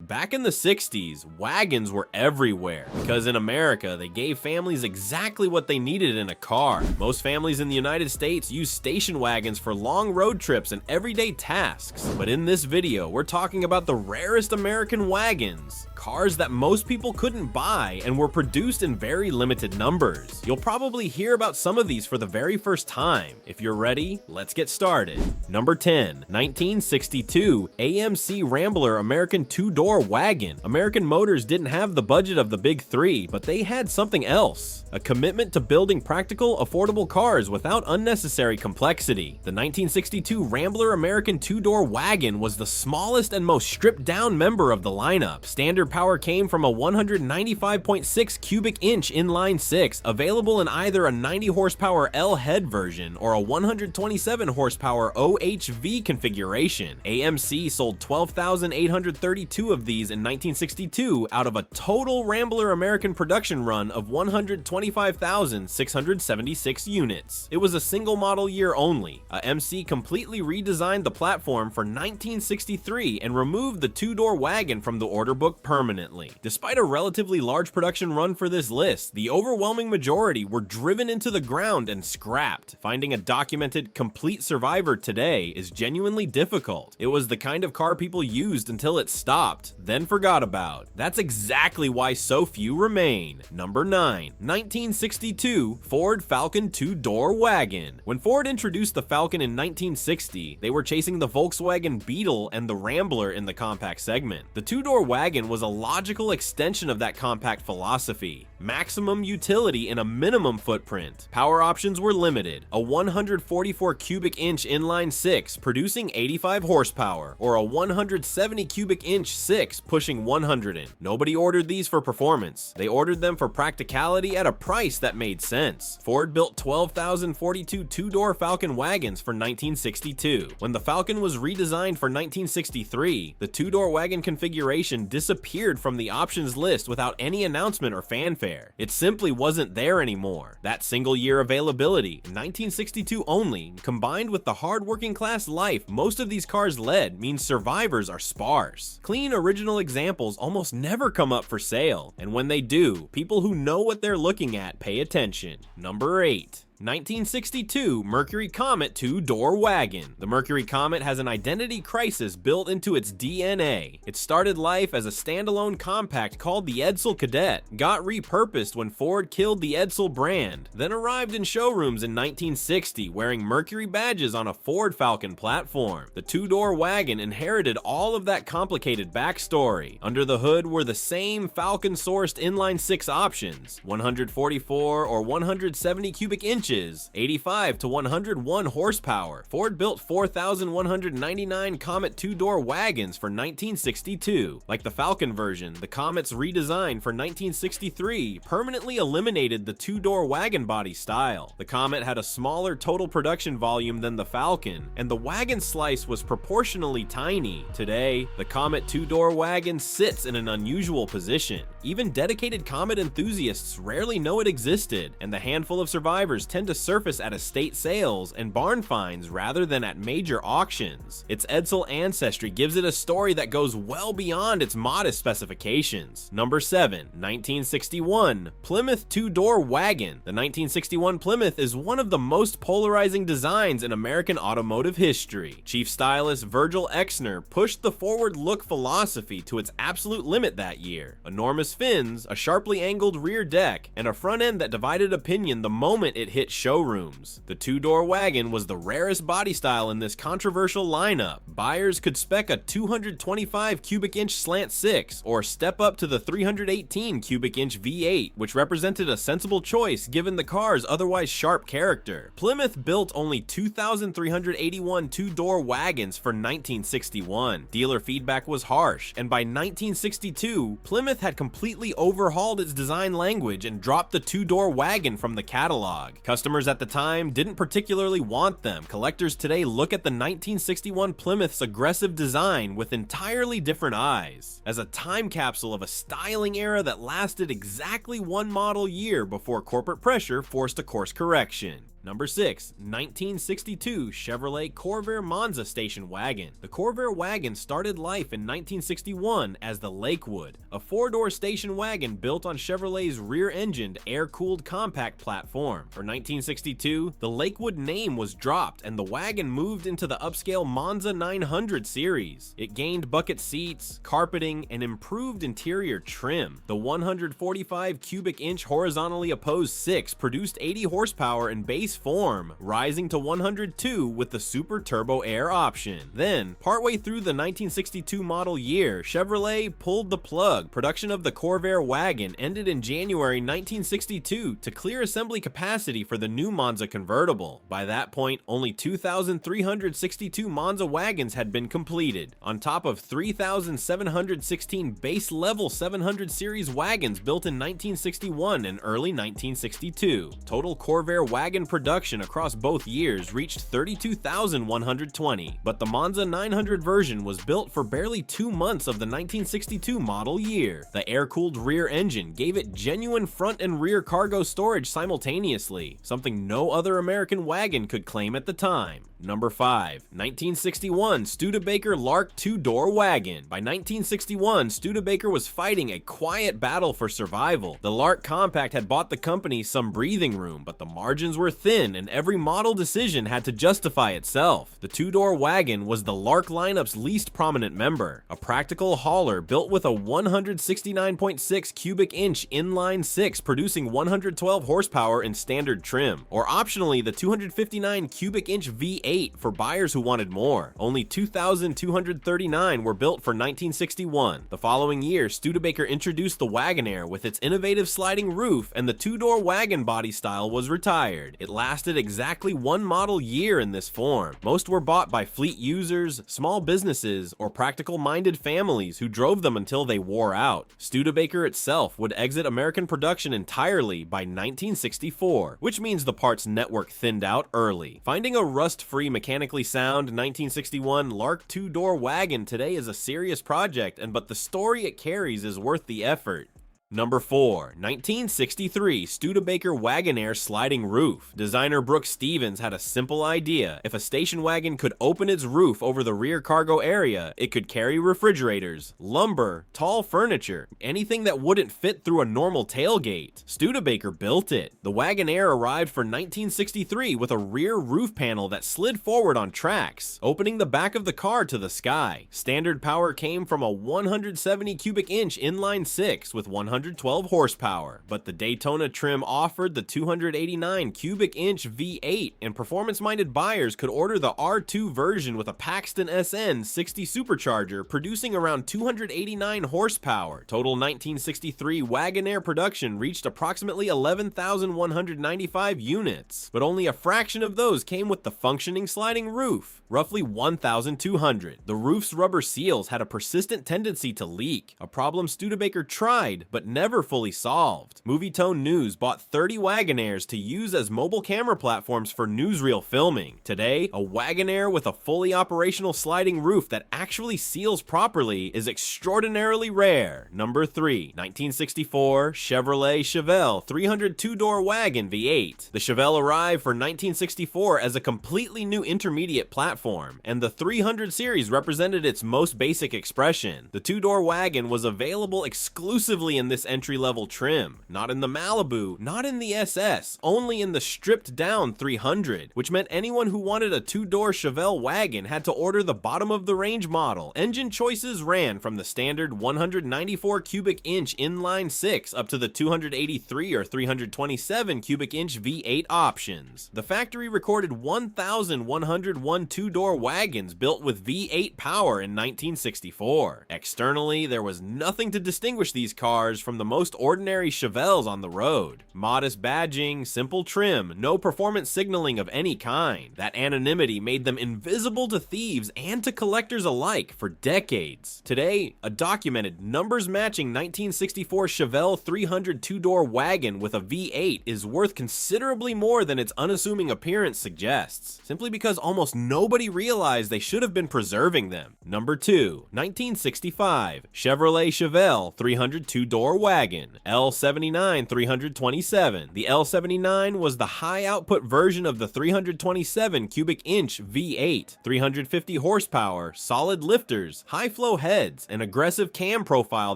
Back in the 60s, wagons were everywhere, because in America, they gave families exactly what they needed in a car. Most families in the United States use station wagons for long road trips and everyday tasks. But in this video, we're talking about the rarest American wagons. Cars that most people couldn't buy and were produced in very limited numbers. You'll probably hear about some of these for the very first time. If you're ready, let's get started. Number 10, 1962 AMC Rambler American two-door wagon. American Motors didn't have the budget of the big three, but they had something else. A commitment to building practical, affordable cars without unnecessary complexity. The 1962 Rambler American two-door wagon was the smallest and most stripped-down member of the lineup. Standard power came from a 195.6 cubic inch inline six, available in either a 90 horsepower L head version or a 127 horsepower OHV configuration. AMC sold 12,832 of these in 1962 out of a total Rambler American production run of 125,676 units. It was a single model year only. AMC completely redesigned the platform for 1963 and removed the two-door wagon from the order book permanently. Despite a relatively large production run for this list, the overwhelming majority were driven into the ground and scrapped. Finding a documented complete survivor today is genuinely difficult. It was the kind of car people used until it stopped, then forgot about. That's exactly why so few remain. Number 9, 1962 Ford Falcon two-door wagon. When Ford introduced the Falcon in 1960, they were chasing the Volkswagen Beetle and the Rambler in the compact segment. The two-door wagon was a logical extension of that compact philosophy. Maximum utility in a minimum footprint. Power options were limited. A 144 cubic inch inline six producing 85 horsepower, or a 170 cubic inch six pushing 100 in. Nobody ordered these for performance. They ordered them for practicality at a price that made sense. Ford built 12,042 two-door Falcon wagons for 1962. When the Falcon was redesigned for 1963, the two-door wagon configuration disappeared from the options list without any announcement or fanfare. It simply wasn't there anymore. That single year availability, 1962 only, combined with the hard working class life most of these cars led, means survivors are sparse. Clean original examples almost never come up for sale, and when they do, people who know what they're looking at pay attention. Number 8. 1962 Mercury Comet two-door wagon. The Mercury Comet has an identity crisis built into its DNA. It started life as a standalone compact called the Edsel Cadet, got repurposed when Ford killed the Edsel brand, then arrived in showrooms in 1960 wearing Mercury badges on a Ford Falcon platform. The two-door wagon inherited all of that complicated backstory. Under the hood were the same Falcon-sourced inline six options, 144 or 170 cubic inches, 85 to 101 horsepower. Ford built 4,199 Comet two-door wagons for 1962. Like the Falcon version, the Comet's redesign for 1963 permanently eliminated the two-door wagon body style. The Comet had a smaller total production volume than the Falcon, and the wagon slice was proportionally tiny. Today, the Comet two-door wagon sits in an unusual position. Even dedicated Comet enthusiasts rarely know it existed, and the handful of survivors tend to surface at estate sales and barn finds rather than at major auctions. Its Edsel ancestry gives it a story that goes well beyond its modest specifications. Number 7, 1961 Plymouth two-door wagon. The 1961 Plymouth is one of the most polarizing designs in American automotive history. Chief stylist Virgil Exner pushed the forward look philosophy to its absolute limit that year. Enormous fins, a sharply angled rear deck, and a front end that divided opinion the moment it hit showrooms. The two-door wagon was the rarest body style in this controversial lineup. Buyers could spec a 225 cubic inch slant six or step up to the 318 cubic inch V8, which represented a sensible choice given the car's otherwise sharp character. Plymouth built only 2,381 two-door wagons for 1961. Dealer feedback was harsh, and by 1962, Plymouth had completely overhauled its design language and dropped the two-door wagon from the catalog. Customers at the time didn't particularly want them. Collectors today look at the 1961 Plymouth's aggressive design with entirely different eyes, as a time capsule of a styling era that lasted exactly one model year before corporate pressure forced a course correction. Number 6. 1962 Chevrolet Corvair Monza station wagon. The Corvair wagon started life in 1961 as the Lakewood, a four-door station wagon built on Chevrolet's rear-engined, air-cooled compact platform. For 1962, the Lakewood name was dropped and the wagon moved into the upscale Monza 900 series. It gained bucket seats, carpeting, and improved interior trim. The 145 cubic inch horizontally opposed 6 produced 80 horsepower in base form, rising to 102 with the Super Turbo Air option. Then, partway through the 1962 model year, Chevrolet pulled the plug. Production of the Corvair wagon ended in January 1962 to clear assembly capacity for the new Monza convertible. By that point, only 2,362 Monza wagons had been completed, on top of 3,716 base level 700 series wagons built in 1961 and early 1962. Total Corvair wagon production across both years reached 32,120, but the Monza 900 version was built for barely 2 months of the 1962 model year. The air-cooled rear engine gave it genuine front and rear cargo storage simultaneously, something no other American wagon could claim at the time. Number 5. 1961 Studebaker Lark 2-door wagon. By 1961, Studebaker was fighting a quiet battle for survival. The Lark Compact had bought the company some breathing room, but the margins were thin and every model decision had to justify itself. The 2-door wagon was the Lark lineup's least prominent member, a practical hauler built with a 169.6 cubic inch inline 6 producing 112 horsepower in standard trim, or optionally the 259 cubic inch V8 for buyers who wanted more. Only 2,239 were built for 1961. The following year, Studebaker introduced the Wagonaire with its innovative sliding roof, and the 2-door wagon body style was retired. It lasted exactly 1 model year in this form. Most were bought by fleet users, small businesses, or practical-minded families who drove them until they wore out. Studebaker itself would exit American production entirely by 1964, which means the parts network thinned out early. Finding a rust-free, mechanically sound 1961 Lark 2-door wagon today is a serious project, but the story it carries is worth the effort. Number 4. 1963 Studebaker Wagonaire sliding roof. Designer Brooks Stevens had a simple idea. If a station wagon could open its roof over the rear cargo area, it could carry refrigerators, lumber, tall furniture, anything that wouldn't fit through a normal tailgate. Studebaker built it. The Wagonaire arrived for 1963 with a rear roof panel that slid forward on tracks, opening the back of the car to the sky. Standard power came from a 170 cubic inch inline 6 with 112 horsepower, but the Daytona trim offered the 289 cubic inch V8, and performance-minded buyers could order the R2 version with a Paxton SN 60 supercharger producing around 289 horsepower. Total 1963 Wagonaire production reached approximately 11,195 units, but only a fraction of those came with the functioning sliding roof, roughly 1,200. The roof's rubber seals had a persistent tendency to leak, a problem Studebaker tried but never fully solved. Movietone News bought 30 Wagonaires to use as mobile camera platforms for newsreel filming. Today, a Wagonaire with a fully operational sliding roof that actually seals properly is extraordinarily rare. Number 3. 1964 Chevrolet Chevelle 302-door wagon V8. The Chevelle arrived for 1964 as a completely new intermediate platform, and the 300 series represented its most basic expression. The 2-door wagon was available exclusively in this entry-level trim, not in the Malibu, not in the SS, only in the stripped-down 300, which meant anyone who wanted a 2-door Chevelle wagon had to order the bottom-of-the-range model. Engine choices ran from the standard 194 cubic inch inline 6 up to the 283 or 327 cubic inch V8 options. The factory recorded 1,101 2-door wagons built with V8 power in 1964. Externally, there was nothing to distinguish these cars from the most ordinary Chevelles on the road. Modest badging, simple trim, no performance signaling of any kind. That anonymity made them invisible to thieves and to collectors alike for decades. Today, a documented, numbers-matching 1964 Chevelle 300 2-door wagon with a V8 is worth considerably more than its unassuming appearance suggests, simply because almost nobody realized they should have been preserving them. Number 2. 1965 Chevrolet Chevelle 300 2-door wagon, L79 327. The L79 was the high-output version of the 327 cubic inch V8, 350 horsepower, solid lifters, high-flow heads, and aggressive cam profile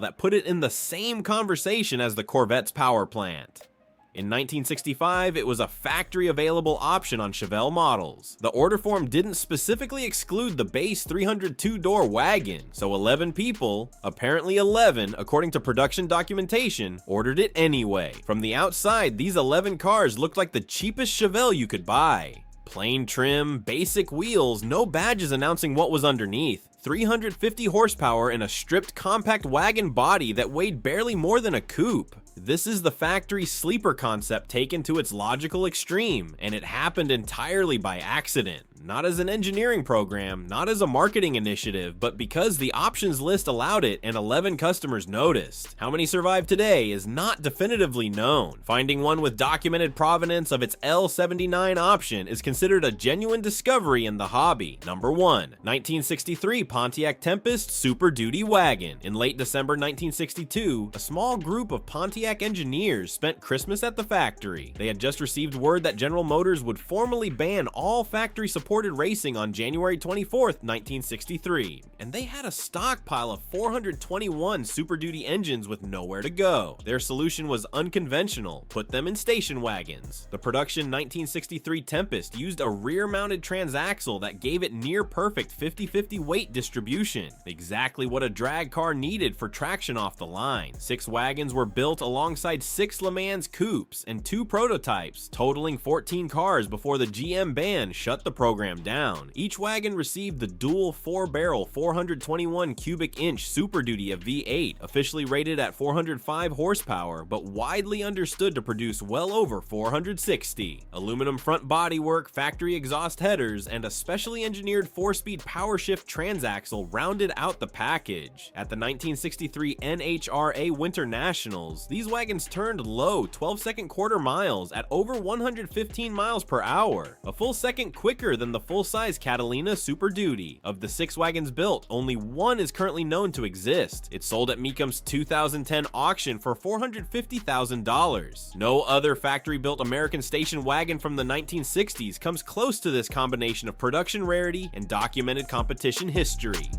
that put it in the same conversation as the Corvette's power plant. In 1965, it was a factory-available option on Chevelle models. The order form didn't specifically exclude the base 302-door wagon, so 11 people, apparently 11 according to production documentation, ordered it anyway. From the outside, these 11 cars looked like the cheapest Chevelle you could buy. Plain trim, basic wheels, no badges announcing what was underneath. 350 horsepower in a stripped compact wagon body that weighed barely more than a coupe. This is the factory sleeper concept taken to its logical extreme, and it happened entirely by accident. Not as an engineering program, not as a marketing initiative, but because the options list allowed it and 11 customers noticed. How many survive today is not definitively known. Finding one with documented provenance of its L79 option is considered a genuine discovery in the hobby. Number 1. 1963 Pontiac Tempest Superduty wagon. In late December 1962, a small group of Pontiac engineers spent Christmas at the factory. They had just received word that General Motors would formally ban all factory-supported racing on January 24th, 1963, and they had a stockpile of 421 Super Duty engines with nowhere to go. Their solution was unconventional: put them in station wagons. The production 1963 Tempest used a rear-mounted transaxle that gave it near-perfect 50-50 weight distribution, exactly what a drag car needed for traction off the line. 6 wagons were built alongside 6 Le Mans coupes and 2 prototypes, totaling 14 cars before the GM ban shut the program down. Each wagon received the dual 4-barrel 421 cubic inch Super Duty of V8, officially rated at 405 horsepower, but widely understood to produce well over 460. Aluminum front bodywork, factory exhaust headers, and a specially engineered 4-speed power shift transaxle rounded out the package. At the 1963 NHRA Winter Nationals, these wagons turned low 12-second quarter miles at over 115 miles per hour, a full second quicker than the full-size Catalina Super Duty. Of the 6 wagons built, only one is currently known to exist. It sold at Mecum's 2010 auction for $450,000. No other factory-built American station wagon from the 1960s comes close to this combination of production rarity and documented competition history.